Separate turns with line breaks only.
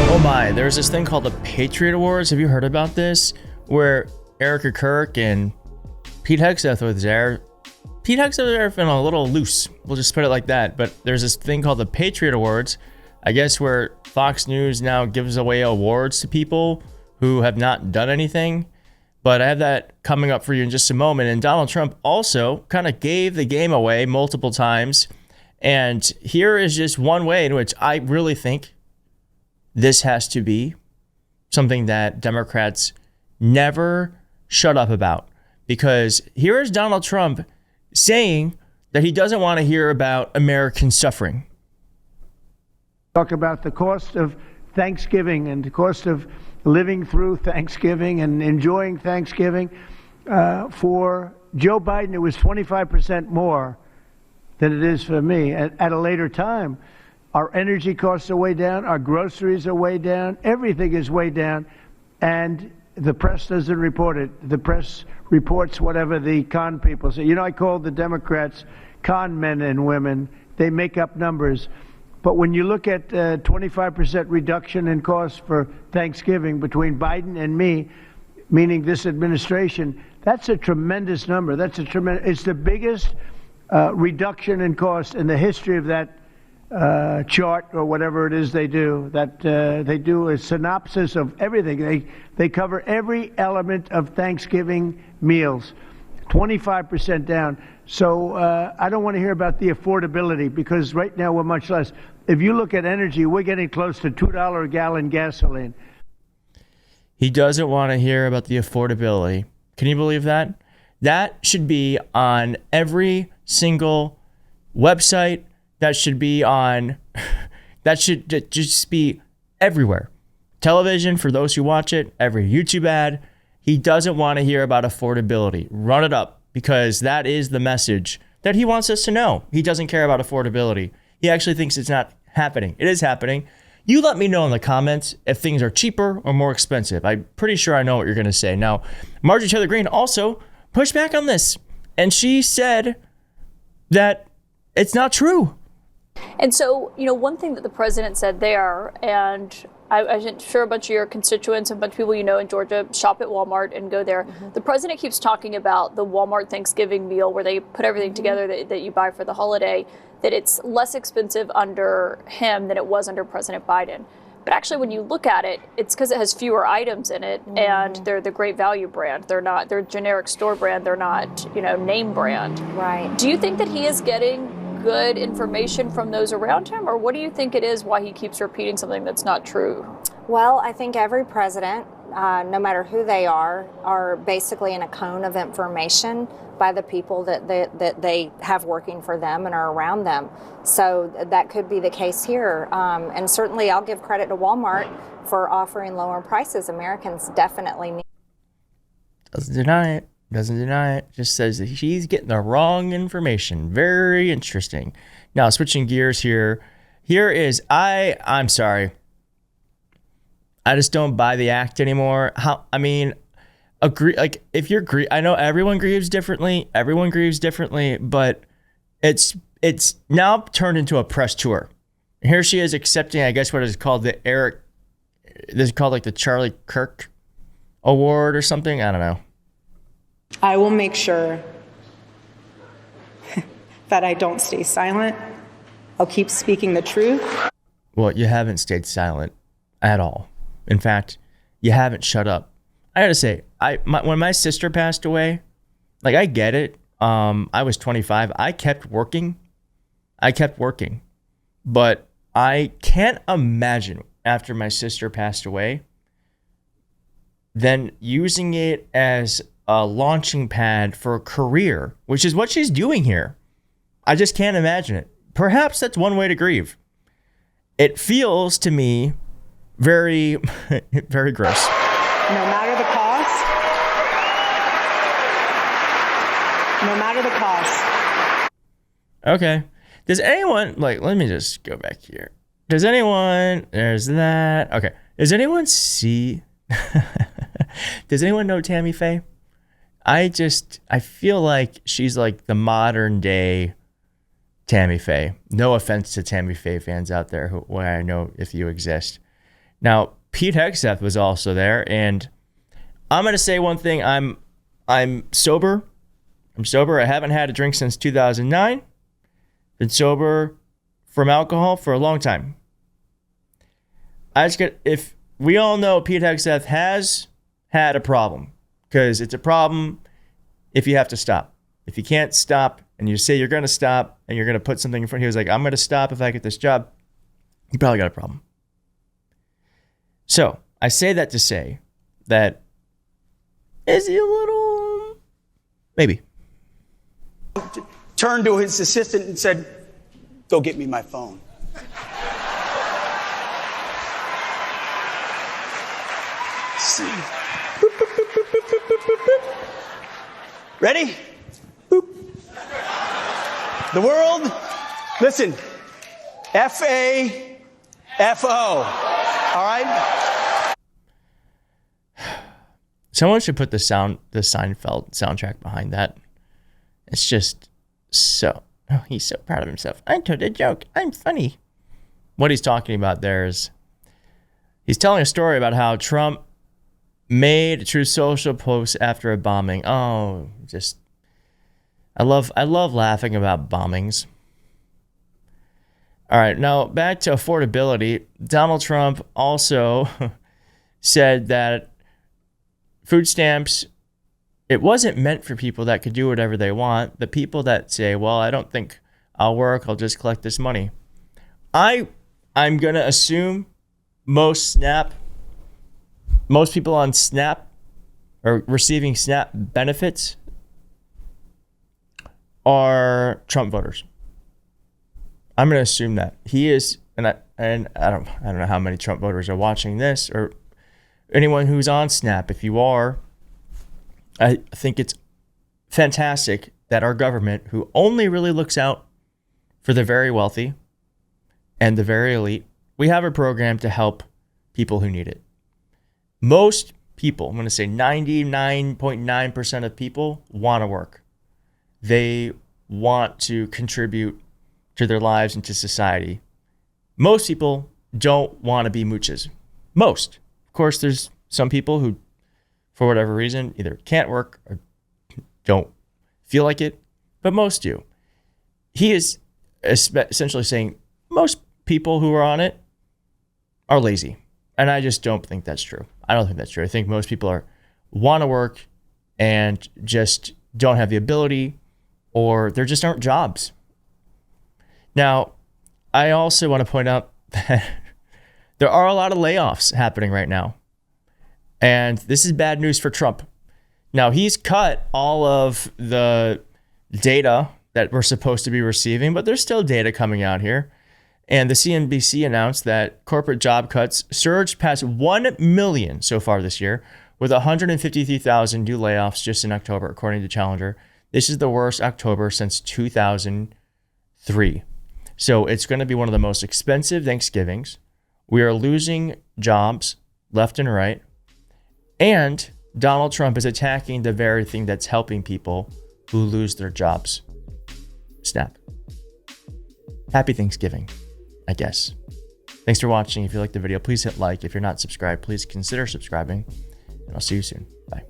Oh my, there's this thing called the Patriot Awards. Have you heard about this? Where Erica Kirk and Pete Hegseth was there. Pete Hegseth has been a little loose. We'll just put it like that. But there's this thing called the Patriot Awards, I guess, where Fox News now gives away awards to people who have not done anything. But I have that coming up for you in just a moment. And Donald Trump also kind of gave the game away multiple times. And here is just one way in which I really think this has to be something that Democrats never shut up about. Because here is Donald Trump saying that he doesn't want to hear about American suffering.
Talk about the cost of Thanksgiving and the cost of living through Thanksgiving and enjoying Thanksgiving. For Joe Biden, it was 25% more than it is for me at a later time. Our energy costs are way down. Our groceries are way down. Everything is way down. And the press doesn't report it. The press reports whatever the con people say. You know, I call the Democrats con men and women. They make up numbers. But when you look at 25% reduction in costs for Thanksgiving between Biden and me, meaning this administration, that's a tremendous number. It's the biggest reduction in cost in the history of that chart or whatever it is they do. That they do a synopsis of everything. They cover every element of Thanksgiving meals. 25% down. So I don't want to hear about the affordability, because right now we're much less. If you look at energy, we're getting close to $2 a gallon gasoline.
He doesn't want to hear about the affordability. Can you believe that? That should be on every single website. That should be on, that should just be everywhere. Television, for those who watch it, every YouTube ad. He doesn't want to hear about affordability. Run it up, because that is the message that he wants us to know. He doesn't care about affordability. He actually thinks it's not happening. It is happening. You let me know in the comments if things are cheaper or more expensive. I'm pretty sure I know what you're going to say. Now, Marjorie Taylor Greene also pushed back on this, and she said that it's not true.
And so, you know, one thing that the president said there, and I'm sure a bunch of your constituents and a bunch of people you know in Georgia shop at Walmart and go there. Mm-hmm. The president keeps talking about the Walmart Thanksgiving meal where they put everything together that you buy for the holiday, that it's less expensive under him than it was under President Biden. But actually, when you look at it, it's because it has fewer items in it, and they're the Great Value brand. They're generic store brand. They're not, name brand.
Right.
Do you think that he is getting good information from those around him, or what do you think it is why he keeps repeating something that's not true?
Well, I think every president, no matter who they are basically in a cone of information by the people that they have working for them and are around them. So that could be the case here. And certainly I'll give credit to Walmart for offering lower prices. Americans definitely need.
Doesn't deny it. Just says that she's getting the wrong information. Very interesting. Now, switching gears here. Here is, I'm sorry. I just don't buy the act anymore. Agree. Like, if you're I know everyone grieves differently. But it's now turned into a press tour. Here she is accepting, I guess, what is called this is called like the Charlie Kirk Award or something. I don't know.
I will make sure that I don't stay silent. I'll keep speaking the truth.
Well, you haven't stayed silent at all. In fact, you haven't shut up. I gotta say, when my sister passed away, like, I get it. I was 25. I kept working. But I can't imagine after my sister passed away, then using it as a launching pad for a career, which is what she's doing here. I just can't imagine it. Perhaps that's one way to grieve. It feels to me very, very gross.
No matter the cost. No matter the cost.
Okay. Does anyone, let me just go back here. There's that. Okay. Does anyone know Tammy Faye? I feel like she's like the modern day Tammy Faye. No offense to Tammy Faye fans out there who I know if you exist. Now, Pete Hegseth was also there, and I'm going to say one thing. I'm sober. I'm sober. I haven't had a drink since 2009. Been sober from alcohol for a long time. If we all know Pete Hegseth has had a problem, because it's a problem if you have to stop. If you can't stop and you say you're going to stop and you're going to put something in front, he was like, I'm going to stop if I get this job. You probably got a problem. So I say that to say that, is he a little, maybe.
Turned to his assistant and said, go get me my phone. See. Boop, boop, boop, boop, boop, boop, boop, boop. Ready? Boop. The world, listen, F-A-F-O. All right?
Someone should put the Seinfeld soundtrack behind that. It's just so, oh, he's so proud of himself. I told a joke. I'm funny. What he's talking about there is, he's telling a story about how Trump made a Truth Social post after a bombing. Oh, just, I love laughing about bombings. All right, now back to affordability. Donald Trump also said that food stamps, it wasn't meant for people that could do whatever they want. The people that say, well, I don't think I'll work, I'll just collect this money. I'm going to assume most people on SNAP or receiving SNAP benefits are Trump voters. I'm going to assume that he is, and I don't know how many Trump voters are watching this, or anyone who's on SNAP. If you are, I think it's fantastic that our government, who only really looks out for the very wealthy and the very elite, we have a program to help people who need it. Most people, I'm going to say 99.9% of people, want to work. They want to contribute to their lives and to society. Most people don't want to be mooches. Most. Of course, there's some people who, for whatever reason, either can't work or don't feel like it, but most do. He is essentially saying most people who are on it are lazy. And I just don't think that's true. I don't think that's true. I think most people want to work and just don't have the ability, or there just aren't jobs. Now, I also want to point out that there are a lot of layoffs happening right now. And this is bad news for Trump. Now, he's cut all of the data that we're supposed to be receiving, but there's still data coming out here. And the CNBC announced that corporate job cuts surged past 1 million so far this year, with 153,000 new layoffs just in October, according to Challenger. This is the worst October since 2003. So it's going to be one of the most expensive Thanksgivings. We are losing jobs left and right. And Donald Trump is attacking the very thing that's helping people who lose their jobs. Snap. Happy Thanksgiving, I guess. Thanks for watching. If you liked the video, please hit like. If you're not subscribed, please consider subscribing. And I'll see you soon. Bye.